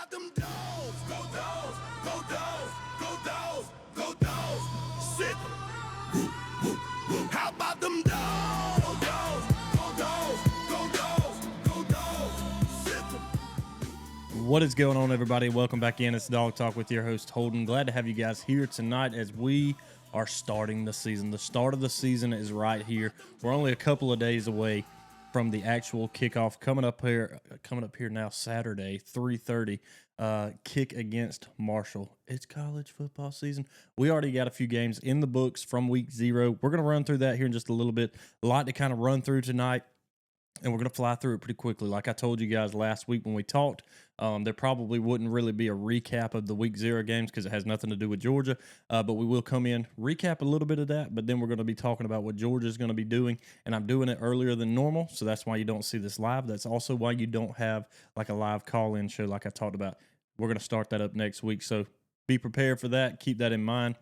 about them dogs? Go dogs, go dogs, go dogs, go dogs. Sit them. How about them dogs? Go dogs, go dogs, go dogs, go dogs. Sit them. What is going on, everybody? Welcome back in. It's Dog Talk with your host, Holden. Glad to have you guys here tonight as we are starting the season. The start of the season is right here. We're only a couple of days away from the actual kickoff coming up here now, Saturday, 3:30. Kick against Marshall. It's college football season. We already got a few games in the books from week 0. We're going to run through that here in just a little bit. A lot to kind of run through tonight. And we're going to fly through it pretty quickly. Like I told you guys last week when we talked, there probably wouldn't really be a recap of the week 0 games because it has nothing to do with Georgia. But we will come in, recap a little bit of that, but then we're going to be talking about what Georgia is going to be doing. And I'm doing it earlier than normal, so that's why you don't see this live. That's also why you don't have like a live call-in show like I talked about. We're going to start that up next week, so be prepared for that. Keep that in mind.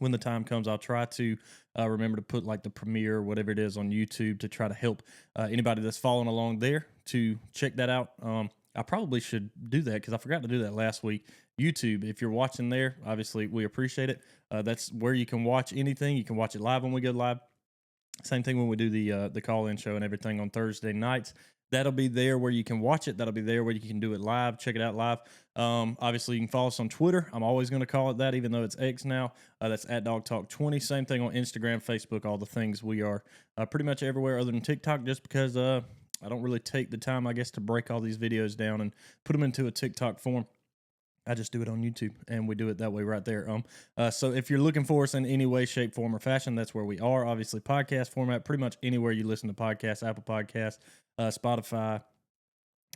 When the time comes, I'll try to remember to put like the premiere or whatever it is on YouTube to try to help anybody that's following along there to check that out. I probably should do that because I forgot to do that last week. YouTube, if you're watching there, obviously we appreciate it. That's where you can watch anything. You can watch it live when we go live. Same thing when we do the call-in show and everything on Thursday nights. That'll be there where you can watch it. That'll be there where you can do it live. Check it out live. Obviously, you can follow us on Twitter. I'm always going to call it that, even though it's X now. That's at DogTalk20. Same thing on Instagram, Facebook, all the things. We are pretty much everywhere other than TikTok just because I don't really take the time, I guess, to break all these videos down and put them into a TikTok form. I just do it on YouTube, and we do it that way right there. So if you're looking for us in any way, shape, form, or fashion, that's where we are. Obviously, podcast format, pretty much anywhere you listen to podcasts, Apple Podcasts, Spotify,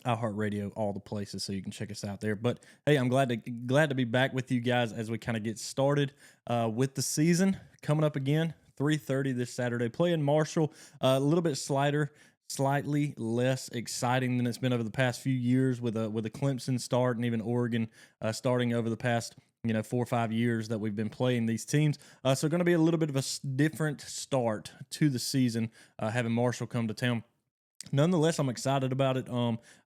iHeartRadio, all the places, so you can check us out there. But hey, I'm glad to be back with you guys as we kind of get started with the season coming up again. 3:30 this Saturday, playing Marshall. A little bit slightly less exciting than it's been over the past few years with a Clemson start and even Oregon starting over the past 4 or 5 years that we've been playing these teams. So going to be a little bit of a different start to the season having Marshall come to town. Nonetheless, I'm excited about it.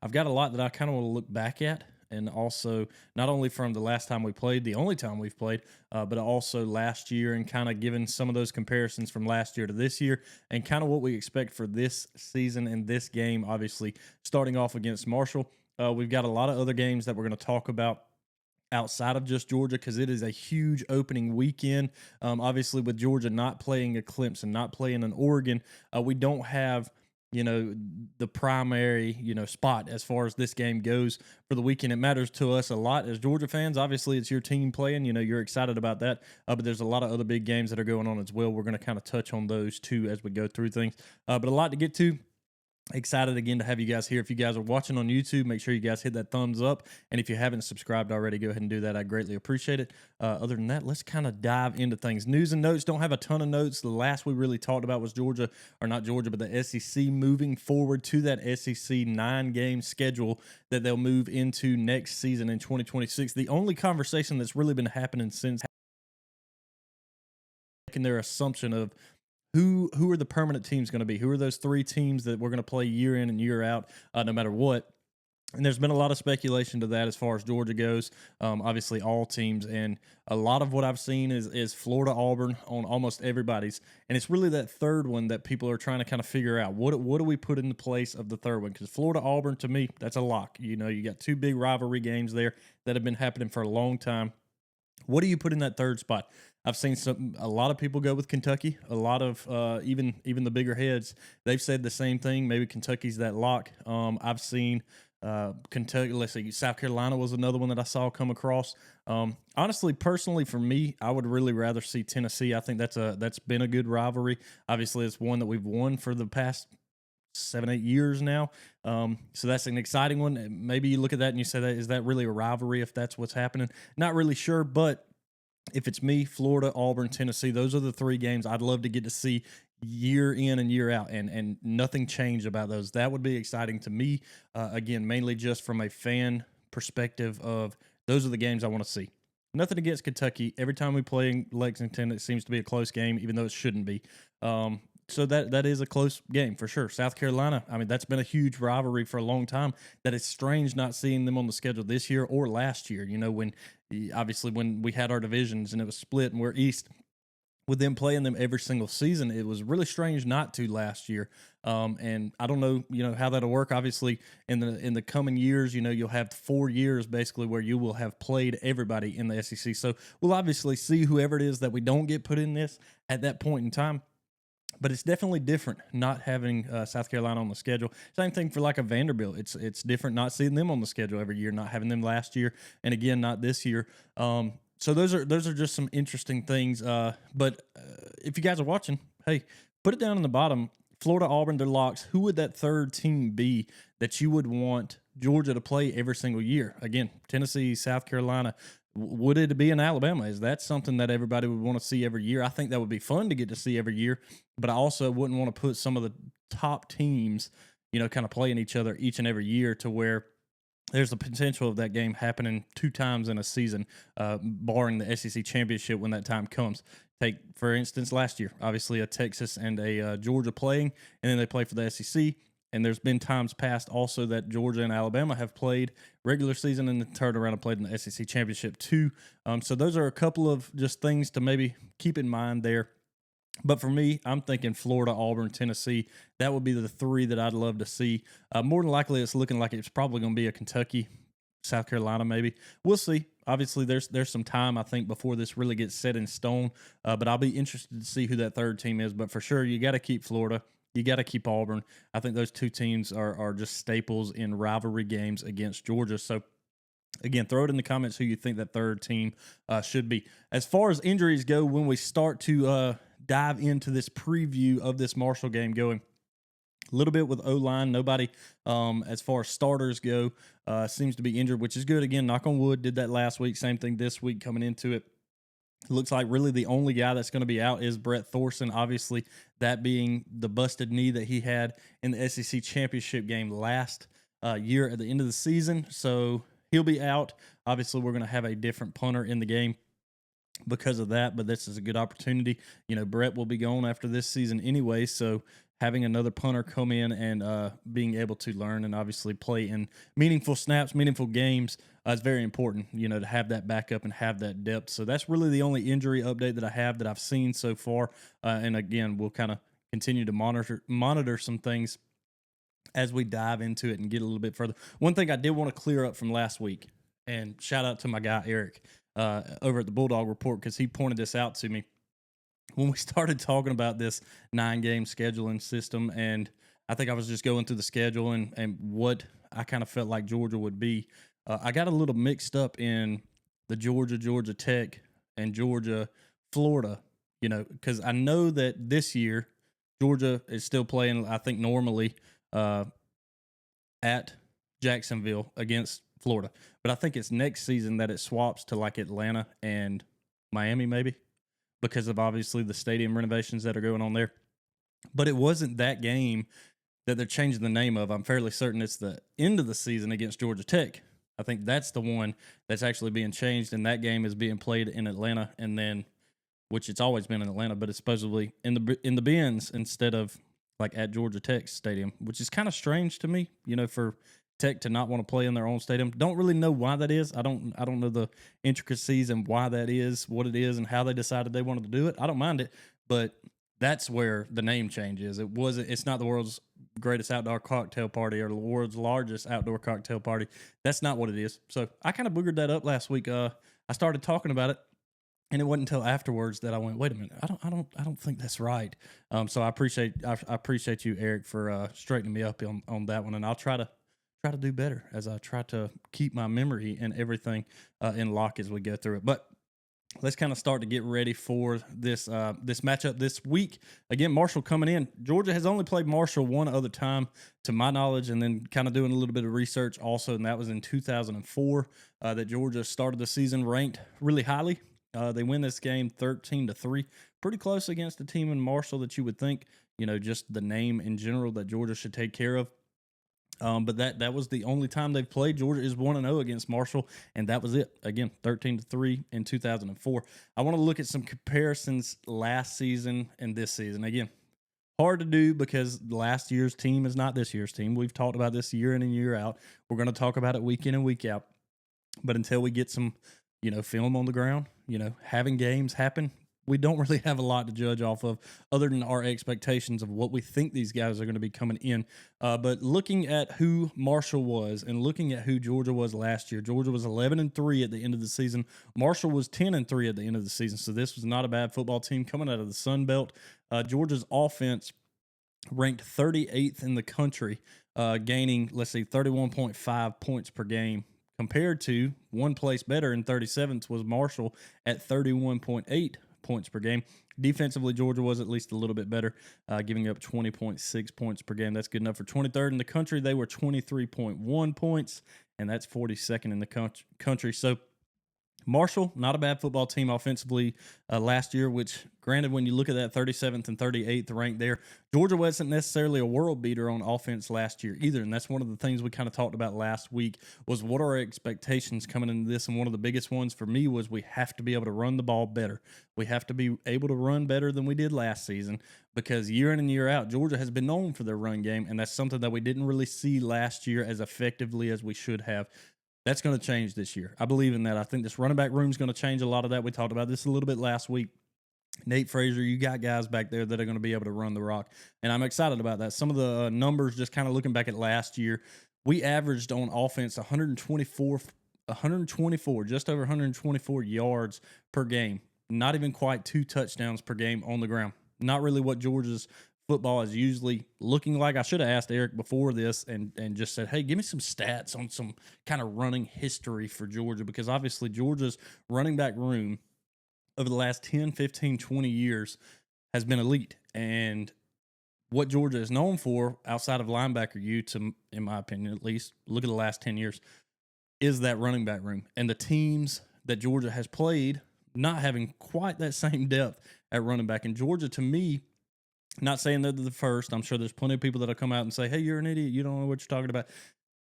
I've got a lot that I kind of want to look back at, and also not only from the last time we played, the only time we've played, but also last year, and kind of giving some of those comparisons from last year to this year and kind of what we expect for this season and this game, obviously starting off against Marshall. We've got a lot of other games that we're going to talk about outside of just Georgia because it is a huge opening weekend. Obviously, with Georgia not playing a Clemson, not playing an Oregon, we don't have the primary, spot as far as this game goes for the weekend. It matters to us a lot as Georgia fans. Obviously, it's your team playing. You're excited about that. But there's a lot of other big games that are going on as well. We're going to kind of touch on those too as we go through things. But a lot to get to. Excited again to have you guys here. If you guys are watching on YouTube, make sure you guys hit that thumbs up. And if you haven't subscribed already, go ahead and do that. I greatly appreciate it. Other than that, let's kind of dive into things. News and notes. Don't have a ton of notes. The last we really talked about was Georgia, or not Georgia, but the SEC moving forward to that SEC 9-game schedule that they'll move into next season in 2026. The only conversation that's really been happening since making their assumption of who are the permanent teams going to be? Who are those 3 teams that we're going to play year in and year out, no matter what? And there's been a lot of speculation to that as far as Georgia goes. Obviously, all teams, and a lot of what I've seen is Florida, Auburn on almost everybody's, and it's really that third one that people are trying to kind of figure out. What do we put in the place of the third one? Because Florida, Auburn, to me, that's a lock. You got 2 big rivalry games there that have been happening for a long time. What do you put in that third spot? I've seen a lot of people go with Kentucky. A lot of even the bigger heads, they've said the same thing. Maybe Kentucky's that lock. I've seen Kentucky. Let's see, South Carolina was another one that I saw come across. Honestly, personally, for me, I would really rather see Tennessee. I think that's been a good rivalry. Obviously, it's one that we've won for the past 7-8 years now. So that's an exciting one. Maybe you look at that and you say, is that really a rivalry if that's what's happening? Not really sure, but if it's me, Florida, Auburn, Tennessee, those are the 3 games I'd love to get to see year in and year out, and nothing changed about those. That would be exciting to me. Again, mainly just from a fan perspective of those are the games I want to see. Nothing against Kentucky. Every time we play in Lexington, it seems to be a close game, even though it shouldn't be. So that is a close game for sure. South Carolina, I mean, that's been a huge rivalry for a long time. That it's strange not seeing them on the schedule this year or last year. When obviously when we had our divisions and it was split and we're East, with them playing them every single season, it was really strange not to last year. And I don't know, how that'll work. Obviously, in the coming years, you'll have 4 years basically where you will have played everybody in the SEC. So we'll obviously see whoever it is that we don't get put in this at that point in time. But it's definitely different not having South Carolina on the schedule. Same thing for like a Vanderbilt. It's different not seeing them on the schedule every year, not having them last year, and again not this year. So those are just some interesting things. But if you guys are watching, hey, put it down in the bottom. Florida, Auburn, they're locks. Who would that third team be that you would want Georgia to play every single year? Again, Tennessee, South Carolina. Would it be in Alabama? Is that something that everybody would want to see every year? I think that would be fun to get to see every year, but I also wouldn't want to put some of the top teams, kind of playing each other each and every year to where there's the potential of that game happening 2 times in a season, barring the SEC championship when that time comes. Take, for instance, last year, obviously a Texas and a Georgia playing, and then they play for the SEC. And there's been times past also that Georgia and Alabama have played regular season and then turned around and played in the SEC championship too. So those are a couple of just things to maybe keep in mind there. But for me, I'm thinking Florida, Auburn, Tennessee. That would be the 3 that I'd love to see. More than likely, it's looking like it's probably going to be a Kentucky, South Carolina maybe. We'll see. Obviously, there's some time, I think, before this really gets set in stone. But I'll be interested to see who that third team is. But for sure, you got to keep Florida. You got to keep Auburn. I think those 2 teams are just staples in rivalry games against Georgia. So, again, throw it in the comments who you think that third team should be. As far as injuries go, when we start to dive into this preview of this Marshall game going, a little bit with O-line. Nobody, as far as starters go, seems to be injured, which is good. Again, knock on wood, did that last week. Same thing this week coming into it. It looks like really the only guy that's going to be out is Brett Thorson, obviously that being the busted knee that he had in the SEC championship game last year at the end of the season. So he'll be out. Obviously, we're going to have a different punter in the game because of that, but this is a good opportunity. Brett will be gone after this season anyway, so having another punter come in and being able to learn and obviously play in meaningful snaps, meaningful games is very important, to have that backup and have that depth. So that's really the only injury update that I have that I've seen so far. And again, we'll kind of continue to monitor some things as we dive into it and get a little bit further. One thing I did want to clear up from last week, and shout out to my guy Eric over at the Bulldog Report, because he pointed this out to me when we started talking about this 9-game scheduling system. And I think I was just going through the schedule and what I kind of felt like Georgia would be. I got a little mixed up in the Georgia Tech and Georgia Florida, because I know that this year Georgia is still playing, I think, normally at Jacksonville against Florida. But I think it's next season that it swaps to like Atlanta and Miami maybe, because of obviously the stadium renovations that are going on there. But it wasn't that game that they're changing the name of. I'm fairly certain it's the end of the season against Georgia Tech. I think that's the one that's actually being changed, and that game is being played in Atlanta, and then, which it's always been in Atlanta, but it's supposedly in the Benz instead of like at Georgia Tech Stadium, which is kind of strange to me, for Tech to not want to play in their own stadium. Don't really know why that is. I don't know the intricacies and why that is, what it is, and how they decided they wanted to do it. I don't mind it, but that's where the name change is. It's not the world's greatest outdoor cocktail party or the world's largest outdoor cocktail party. That's not what it is. So I kind of boogered that up last week. I started talking about it, and it wasn't until afterwards that I went, wait a minute, I don't think that's right. So I appreciate you, Eric, for straightening me up on that one, and I'll try to do better as I try to keep my memory and everything in lock as we go through it. But let's kind of start to get ready for this matchup this week. Again, Marshall coming in. Georgia has only played Marshall one other time, to my knowledge, and then kind of doing a little bit of research also, and that was in 2004 that Georgia started the season ranked really highly. They win this game 13-3, pretty close against a team in Marshall that you would think, just the name in general that Georgia should take care of. But that was the only time they've played. Georgia is 1-0 against Marshall, and that was it. Again, 13-3 in 2004. I want to look at some comparisons last season and this season. Again, Hard to do because last year's team is not this year's team. We've talked about this year in and year out. We're going to talk about it week in and week out. But until we get some, film on the ground, having games happen, we don't really have a lot to judge off of other than our expectations of what we think these guys are going to be coming in. But looking at who Marshall was and looking at who Georgia was last year, Georgia was 11-3 at the end of the season. Marshall was 10-3 at the end of the season. So this was not a bad football team coming out of the Sun Belt. Georgia's offense ranked 38th in the country, gaining, 31.5 points per game, compared to one place better in 37th was Marshall at 31.8 points per game. Defensively, Georgia was at least a little bit better, giving up 20.6 points per game. That's good enough for 23rd in the country. They were 23.1 points, and that's 42nd in the country. So Marshall, not a bad football team offensively last year, which, granted, when you look at that 37th and 38th rank there, Georgia wasn't necessarily a world beater on offense last year either. And that's one of the things we kind of talked about last week was what are our expectations coming into this. And one of the biggest ones for me was we have to be able to run the ball better. We have to be able to run better than we did last season because year in and year out, Georgia has been known for their run game. And that's something that we didn't really see last year as effectively as we should have. That's going to change this year. I believe in that. I think this running back room is going to change a lot of that. We talked about this a little bit last week. Nate Frazier, you got guys back there that are going to be able to run the rock, and I'm excited about that. Some of the numbers, just kind of looking back at last year, we averaged on offense 124, just over 124 yards per game. Not even quite 2 touchdowns per game on the ground. Not really what Georgia's football is usually looking like. I should have asked Eric before this and just said, hey, give me some stats on some kind of running history for Georgia, because obviously Georgia's running back room over the last 10, 15, 20 years has been elite. And what Georgia is known for outside of linebacker in my opinion, at least, look at the last 10 years, is that running back room. And the teams that Georgia has played not having quite that same depth at running back. And Georgia, to me, not saying they're the first. I'm sure there's plenty of people that'll come out and say, hey, you're an idiot. You don't know what you're talking about.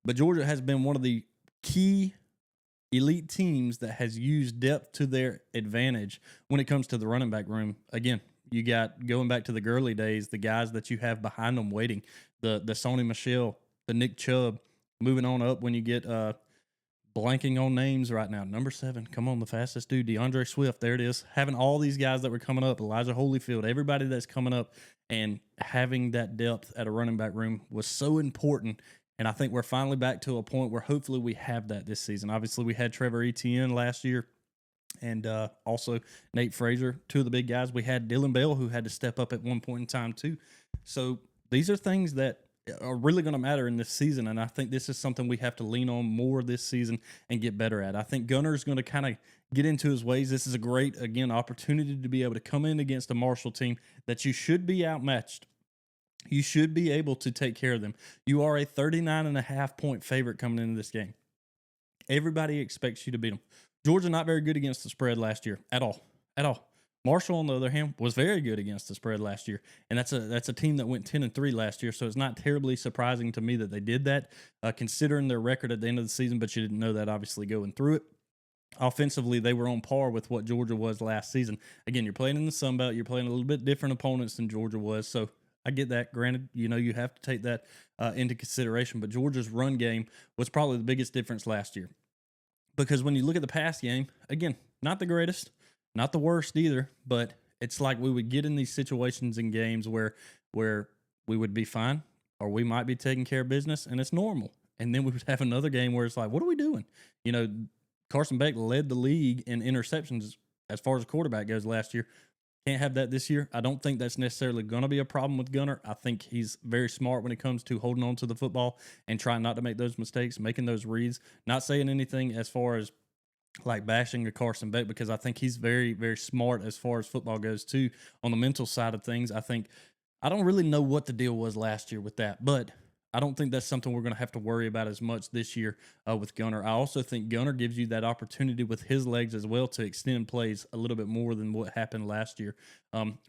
But Georgia has been one of the key elite teams that has used depth to their advantage when it comes to the running back room. Again, you got, going back to the Gurley days, the guys that you have behind them waiting, the Sony Michel, the Nick Chubb, moving on up when you get blanking on names right now. Number 7, come on, the fastest dude, DeAndre Swift. There it is. Having all these guys that were coming up, Elijah Holyfield, everybody that's coming up, and having that depth at a running back room was so important. And I think we're finally back to a point where hopefully we have that this season. Obviously, we had Trevor Etienne last year, and also Nate Frazier, 2 of the big guys. We had Dylan Bell, who had to step up at one point in time too. So these are things that are really going to matter in this season, and I think this is something we have to lean on more this season and get better at. I think Gunner's going to kind of get into his ways. This is a great, again, opportunity to be able to come in against a Marshall team that you should be outmatched. You should be able to take care of them. You are a 39.5-point favorite coming into this game. Everybody expects you to beat them. Georgia not very good against the spread last year at all. Marshall, on the other hand, was very good against the spread last year, and that's a team that went 10-3 last year. So it's not terribly surprising to me that they did that, considering their record at the end of the season. But you didn't know that, obviously, going through it. Offensively, they were on par with what Georgia was last season. Again, you're playing in the Sun Belt. You're playing a little bit different opponents than Georgia was. So I get that. Granted, you have to take that into consideration. But Georgia's run game was probably the biggest difference last year, because when you look at the pass game, again, not the greatest. Not the worst either, but it's like we would get in these situations in games where we would be fine, or we might be taking care of business, and it's normal. And then we would have another game where it's like, what are we doing? Carson Beck led the league in interceptions as far as a quarterback goes last year. Can't have that this year. I don't think that's necessarily going to be a problem with Gunner. I think he's very smart when it comes to holding on to the football and trying not to make those mistakes, making those reads. Not saying anything as far as like bashing a Carson Beck, because I think he's very, very smart as far as football goes too. On the mental side of things, I don't really know what the deal was last year with that, but I don't think that's something we're going to have to worry about as much this year with Gunner. I also think Gunner gives you that opportunity with his legs as well to extend plays a little bit more than what happened last year.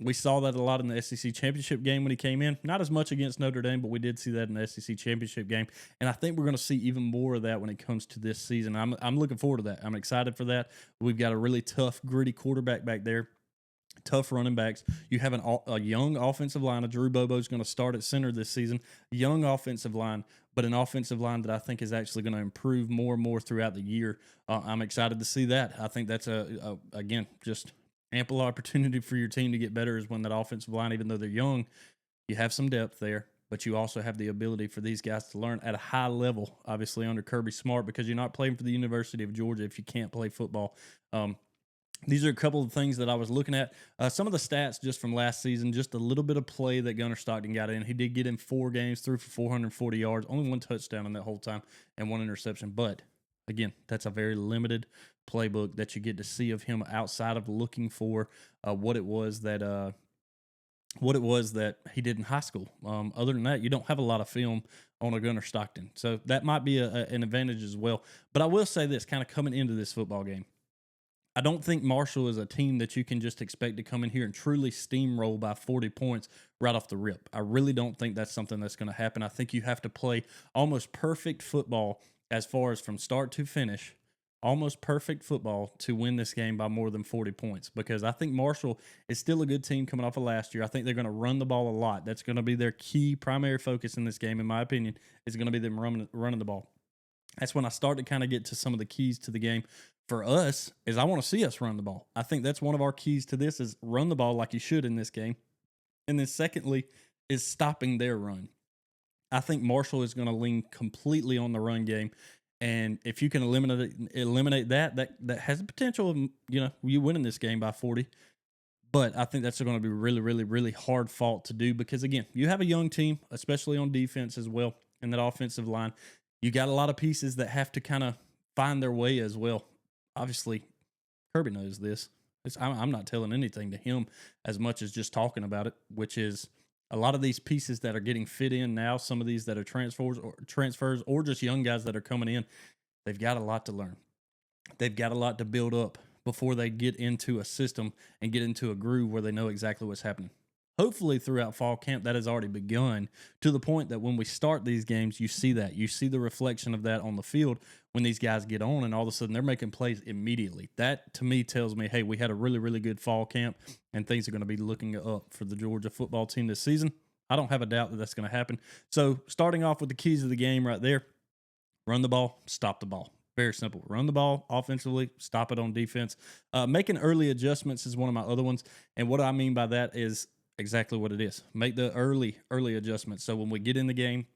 We saw that a lot in the SEC championship game when he came in. Not as much against Notre Dame, but we did see that in the SEC championship game. And I think we're going to see even more of that when it comes to this season. I'm looking forward to that. I'm excited for that. We've got a really tough, gritty quarterback back there. tough running backs. You have a young offensive line. Drew Bobo is going to start at center this season. Young offensive line, but an offensive line that I think is actually going to improve more and more throughout the year. I'm excited to see that. I think that's again, just ample opportunity for your team to get better is when that offensive line, even though they're young, you have some depth there, but you also have the ability for these guys to learn at a high level, obviously under Kirby Smart, because you're not playing for the University of Georgia if you can't play football. These are a couple of things that I was looking at. Some of the stats just from last season, just a little bit of play that Gunnar Stockton got in. He did get in 4 games, threw for 440 yards, only 1 touchdown in that whole time, and 1 interception. But again, that's a very limited playbook that you get to see of him outside of looking for what it was that he did in high school. Other than that, you don't have a lot of film on a Gunnar Stockton, so that might be an advantage as well. But I will say this, kind of coming into this football game, I don't think Marshall is a team that you can just expect to come in here and truly steamroll by 40 points right off the rip. I really don't think that's something that's going to happen. I think you have to play almost perfect football as far as from start to finish, almost perfect football to win this game by more than 40 points, because I think Marshall is still a good team coming off of last year. I think they're going to run the ball a lot. That's going to be their key primary focus in this game, in my opinion, is going to be them running the ball. That's when I start to kind of get to some of the keys to the game. For us, is I want to see us run the ball. I think that's one of our keys to this is run the ball like you should in this game. And then secondly is stopping their run. I think Marshall is going to lean completely on the run game. And if you can eliminate that has the potential of, you winning this game by 40. But I think that's going to be really, really, really hard fought to do because, again, you have a young team, especially on defense as well, in that offensive line. You got a lot of pieces that have to kind of find their way as well. Obviously, Kirby knows this. I'm not telling anything to him as much as just talking about it, which is a lot of these pieces that are getting fit in now, some of these that are transfers or just young guys that are coming in, they've got a lot to learn. They've got a lot to build up before they get into a system and get into a groove where they know exactly what's happening. Hopefully throughout fall camp, that has already begun to the point that when we start these games, you see that. You see the reflection of that on the field when these guys get on and all of a sudden they're making plays immediately. That, to me, tells me, hey, we had a really, really good fall camp and things are going to be looking up for the Georgia football team this season. I don't have a doubt that that's going to happen. So starting off with the keys of the game right there, run the ball, stop the ball. Very simple. Run the ball offensively, stop it on defense. Making early adjustments is one of my other ones. And what I mean by that is exactly what it is. Make the early adjustments. So when we get in the game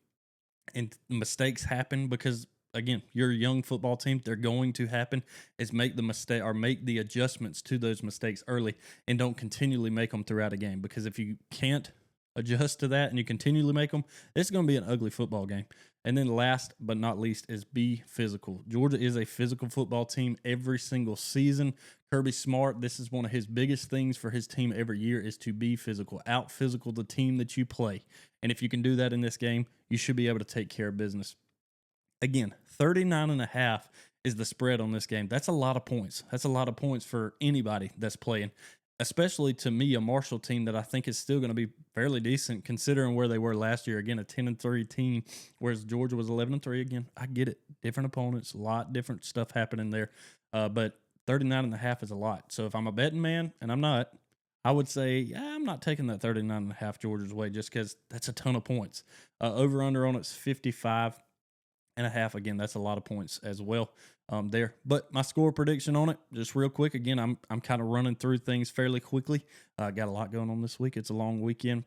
and mistakes happen, because again, you're a young football team, they're going to happen, is make the mistake or make the adjustments to those mistakes early and don't continually make them throughout a game. Because if you can't adjust to that and you continually make them, it's going to be an ugly football game. And then last but not least is be physical. Georgia is a physical football team every single season. Kirby Smart, this is one of his biggest things for his team every year is to be physical, out physical the team that you play. And if you can do that in this game, you should be able to take care of business. Again, 39.5 is the spread on this game. That's a lot of points. That's a lot of points for anybody that's playing, especially to me, a Marshall team that I think is still going to be fairly decent considering where they were last year. Again, a 10-3 team, whereas Georgia was 11-3. Again, I get it. Different opponents, a lot different stuff happening there. But 39.5 is a lot. So if I'm a betting man, and I'm not, I would say, yeah, I'm not taking that 39.5 Georgia's way just because that's a ton of points. Over-under on it's 55.5. Again, that's a lot of points as well there. But my score prediction on it, just real quick. Again, I'm kind of running through things fairly quickly. Got a lot going on this week. It's a long weekend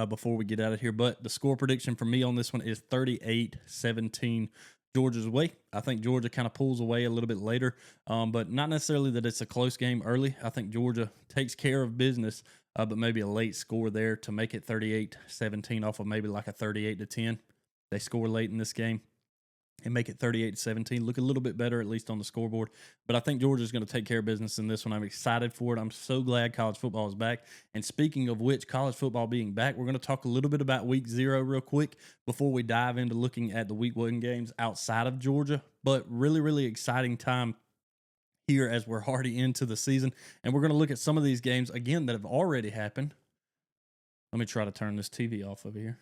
before we get out of here. But the score prediction for me on this one is 38-17 Georgia's way. I think Georgia kind of pulls away a little bit later, but not necessarily that it's a close game early. I think Georgia takes care of business, but maybe a late score there to make it 38-17 off of maybe like a 38-10. They score late in this game and make it 38-17. Look a little bit better, at least on the scoreboard. But I think Georgia's going to take care of business in this one. I'm excited for it. I'm so glad college football is back. And speaking of which, college football being back, we're going to talk a little bit about week 0 real quick before we dive into looking at the week 1 games outside of Georgia. But really, really exciting time here as we're already into the season. And we're going to look at some of these games, again, that have already happened. Let me try to turn this TV off over here.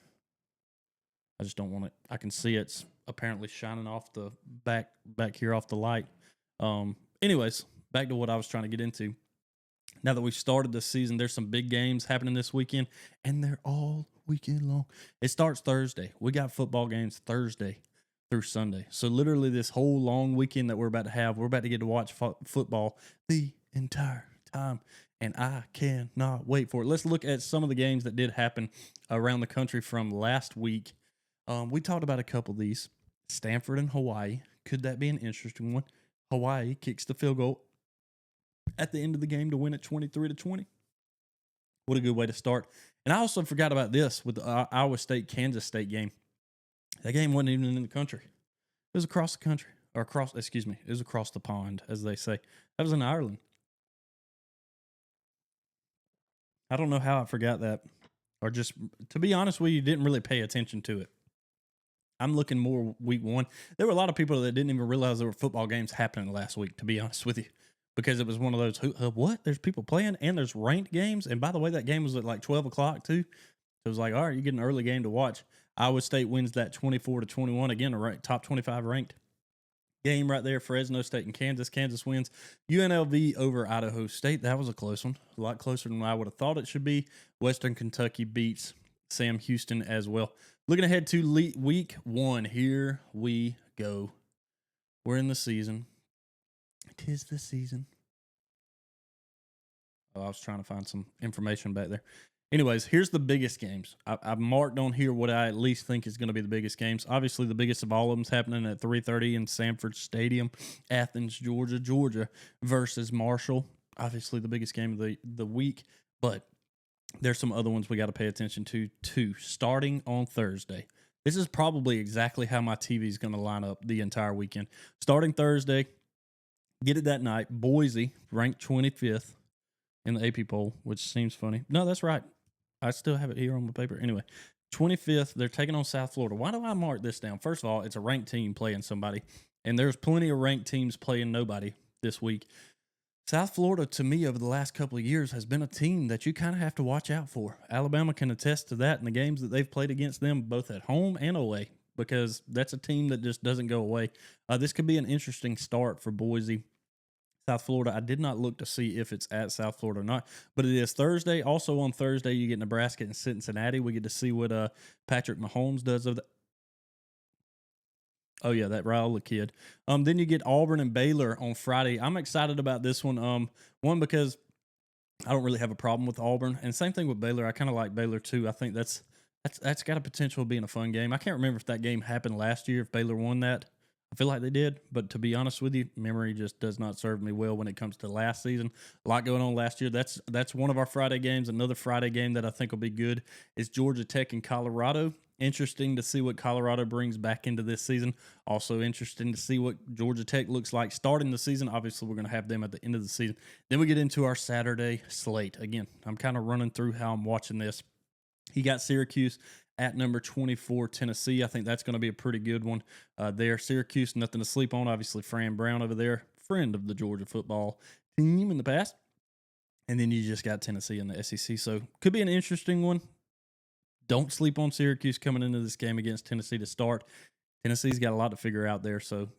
I just don't want it. I can see it's apparently shining off the back here off the light. Anyways, back to what I was trying to get into. Now that we've started the season, there's some big games happening this weekend, and they're all weekend long. It starts Thursday. We got football games Thursday through Sunday. So literally this whole long weekend that we're about to have, we're about to get to watch football the entire time, and I cannot wait for it. Let's look at some of the games that did happen around the country from last week. We talked about a couple of these. Stanford and Hawaii. Could that be an interesting one? Hawaii kicks the field goal at the end of the game to win it 23-20. What a good way to start. And I also forgot about this with the Iowa State Kansas State game. That game wasn't even in the country. It was across the country. It was across the pond, as they say. That was in Ireland. I don't know how I forgot that. Or just, to be honest with you, didn't really pay attention to it. I'm looking more week one. There were a lot of people that didn't even realize there were football games happening last week, to be honest with you, because it was one of those, what? There's people playing and there's ranked games. And by the way, that game was at like 12 o'clock too. So it was like, all right, you get an early game to watch. Iowa State wins that 24-21. Again, a top 25 ranked game right there. Fresno State and Kansas. Kansas wins. UNLV over Idaho State. That was a close one. A lot closer than I would have thought it should be. Western Kentucky beats Sam Houston as well. Looking ahead to week one. Here we go. We're in the season. 'Tis the season. Oh, I was trying to find some information back there. Anyways, here's the biggest games. I've marked on here what I at least think is going to be the biggest games. Obviously, the biggest of all of them is happening at 3:30 in Sanford Stadium, Athens, Georgia. Georgia versus Marshall. Obviously, the biggest game of the week. But there's some other ones we got to pay attention to, too, starting on Thursday. This is probably exactly how my TV is going to line up the entire weekend. Starting Thursday, get it that night. Boise, ranked 25th in the AP poll, which seems funny. No, that's right. I still have it here on the paper. Anyway, 25th, they're taking on South Florida. Why do I mark this down? First of all, it's a ranked team playing somebody, and there's plenty of ranked teams playing nobody this week. South Florida, to me, over the last couple of years, has been a team that you kind of have to watch out for. Alabama can attest to that in the games that they've played against them, both at home and away, because that's a team that just doesn't go away. This could be an interesting start for Boise. South Florida, I did not look to see if it's at South Florida or not, but it is Thursday. Also on Thursday, you get Nebraska and Cincinnati. We get to see what Patrick Mahomes does of that. Oh, yeah, that Raiola kid. Then you get Auburn and Baylor on Friday. I'm excited about this one. One, because I don't really have a problem with Auburn. And same thing with Baylor. I kind of like Baylor, too. I think that's got a potential of being a fun game. I can't remember if that game happened last year, if Baylor won that. I feel like they did, but to be honest with you, memory just does not serve me well when it comes to last season. A lot going on last year. That's one of our Friday games. Another Friday game that I think will be good is Georgia Tech and Colorado. Interesting to see what Colorado brings back into this season. Also interesting to see what Georgia Tech looks like starting the season. Obviously, we're going to have them at the end of the season. Then we get into our Saturday slate. Again, I'm kind of running through how I'm watching this. He got Syracuse at number 24, Tennessee. I think that's going to be a pretty good one there. Syracuse, nothing to sleep on. Obviously, Fran Brown over there, friend of the Georgia football team in the past. And then you just got Tennessee in the SEC. So could be an interesting one. Don't sleep on Syracuse coming into this game against Tennessee to start. Tennessee's got a lot to figure out there. So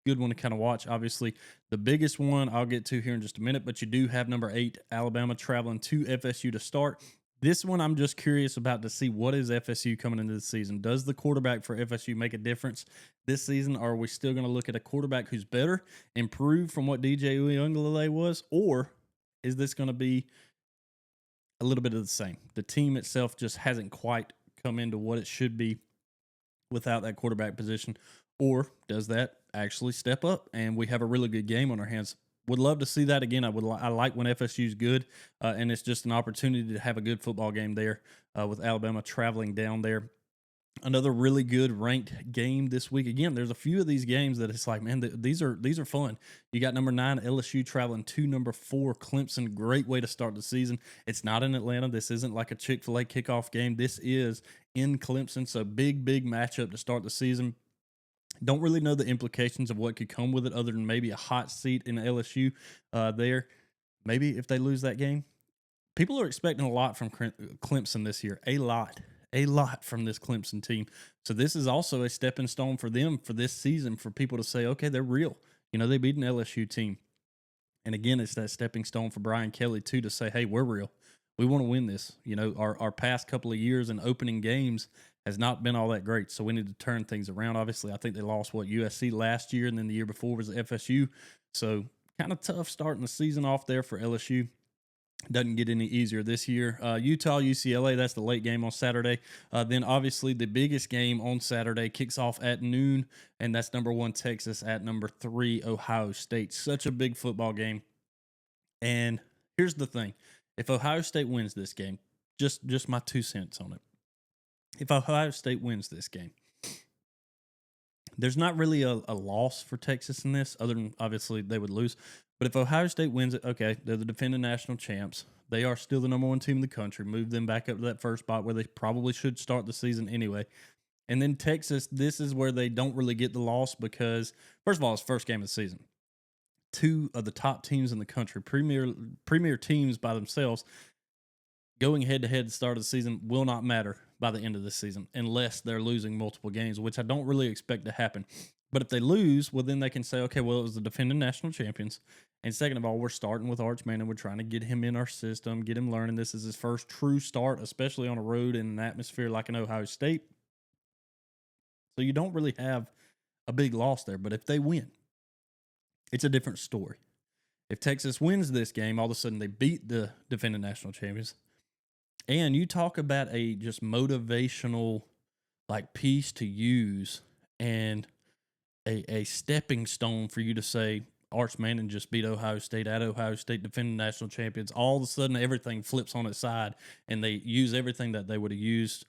good one to kind of watch. Obviously, the biggest one I'll get to here in just a minute. But you do have number 8, Alabama, traveling to FSU to start. This one, I'm just curious about to see what is FSU coming into the season. Does the quarterback for FSU make a difference this season? Or are we still going to look at a quarterback who's better, improved from what DJ Uiagalelei was? Or is this going to be a little bit of the same? The team itself just hasn't quite come into what it should be without that quarterback position. Or does that actually step up and we have a really good game on our hands? Would love to see that again. I like when FSU's good, and it's just an opportunity to have a good football game there with Alabama traveling down there. Another really good ranked game this week. Again, there's a few of these games that it's like, man, these are fun. You got number 9 LSU traveling to number 4 Clemson. Great way to start the season. It's not in Atlanta. This isn't like a Chick-fil-A kickoff game. This is in Clemson. So big matchup to start the season. Don't really know the implications of what could come with it other than maybe a hot seat in LSU there. Maybe if they lose that game. People are expecting a lot from Clemson this year. A lot from this Clemson team. So this is also a stepping stone for them for this season for people to say, okay, they're real. You know, they beat an LSU team. And again, it's that stepping stone for Brian Kelly too to say, hey, we're real. We want to win this. You know, our past couple of years in opening games has not been all that great. So we need to turn things around. Obviously, I think they lost USC last year, and then the year before was FSU. So kind of tough starting the season off there for LSU. Doesn't get any easier this year. Utah, UCLA, that's the late game on Saturday. Then, obviously, the biggest game on Saturday kicks off at noon, and that's number 1 Texas at number 3 Ohio State. Such a big football game. And here's the thing. If Ohio State wins this game, just my 2 cents on it. If Ohio State wins this game, there's not really a loss for Texas in this, other than obviously they would lose. But if Ohio State wins it, okay, they're the defending national champs. They are still the number 1 team in the country. Move them back up to that first spot where they probably should start the season anyway. And then Texas, this is where they don't really get the loss because, first of all, it's first game of the season. 2 of the top teams in the country, premier teams by themselves, going head-to-head at the start of the season will not matter by the end of the season unless they're losing multiple games, which I don't really expect to happen. But if they lose, well, then they can say, okay, well, it was the defending national champions. And second of all, we're starting with Arch Manning. We're trying to get him in our system, get him learning. This is his first true start, especially on a road in an atmosphere like an Ohio State. So you don't really have a big loss there. But if they win, it's a different story. If Texas wins this game, all of a sudden they beat the defending national champions. And you talk about a just motivational like piece to use and a stepping stone for you to say, Arch Manning just beat Ohio State at Ohio State, defending national champions. All of a sudden, everything flips on its side, and they use everything that they would have used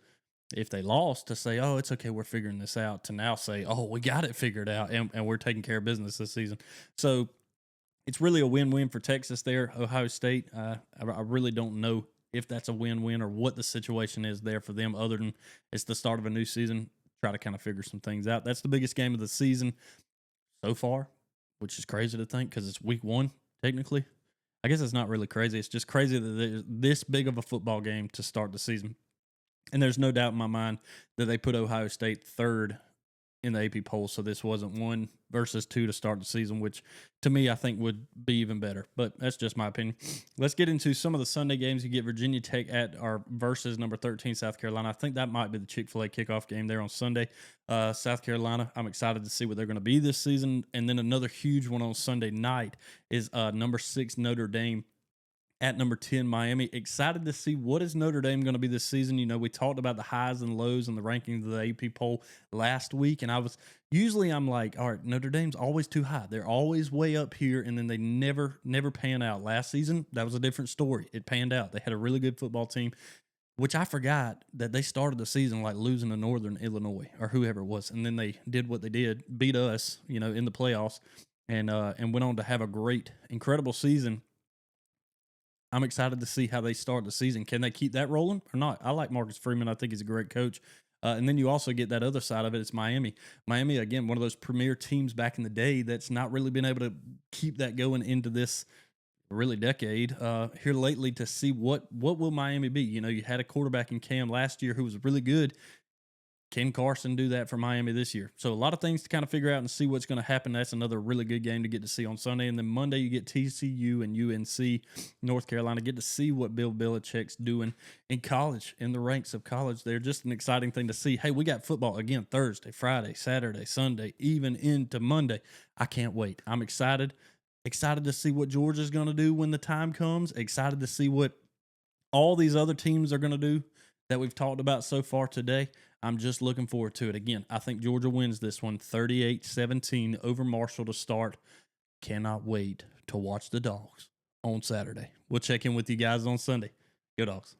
if they lost to say, oh, it's okay, we're figuring this out, to now say, oh, we got it figured out, and we're taking care of business this season. So it's really a win-win for Texas there. Ohio State, I really don't know if that's a win-win or what the situation is there for them, other than it's the start of a new season. Try to kind of figure some things out. That's the biggest game of the season so far, which is crazy to think because it's week 1, technically. I guess it's not really crazy. It's just crazy that there's this big of a football game to start the season. And there's no doubt in my mind that they put Ohio State 3rd in the AP poll, so this wasn't 1 versus 2 to start the season, which to me I think would be even better. But that's just my opinion. Let's get into some of the Sunday games. You get Virginia Tech at our versus number 13 South Carolina. I think that might be the Chick-fil-A kickoff game there on Sunday. South Carolina, I'm excited to see what they're going to be this season. And then another huge one on Sunday night is number 6 Notre Dame at number 10, Miami. Excited to see what is Notre Dame going to be this season. You know, we talked about the highs and lows and the rankings of the AP poll last week, and I'm like, all right, Notre Dame's always too high. They're always way up here, and then they never pan out. Last season, that was a different story. It panned out. They had a really good football team, which I forgot that they started the season like losing to Northern Illinois or whoever it was, and then they did what they did, beat us, you know, in the playoffs, and went on to have a great, incredible season. I'm excited to see how they start the season. Can they keep that rolling or not? I like Marcus Freeman. I think he's a great coach. And then you also get that other side of it. It's Miami. Miami, again, one of those premier teams back in the day that's not really been able to keep that going into this really decade here lately to see what will Miami be. You know, you had a quarterback in Cam last year who was really good. Can Carson do that for Miami this year? So a lot of things to kind of figure out and see what's going to happen. That's another really good game to get to see on Sunday. And then Monday you get TCU and UNC, North Carolina. Get to see what Bill Belichick's doing in college, in the ranks of college. They're just an exciting thing to see. Hey, we got football again Thursday, Friday, Saturday, Sunday, even into Monday. I can't wait. I'm excited. Excited to see what Georgia's going to do when the time comes. Excited to see what all these other teams are going to do that we've talked about so far today. I'm just looking forward to it. Again, I think Georgia wins this one 38-17 over Marshall to start. Cannot wait to watch the Dogs on Saturday. We'll check in with you guys on Sunday. Go Dogs.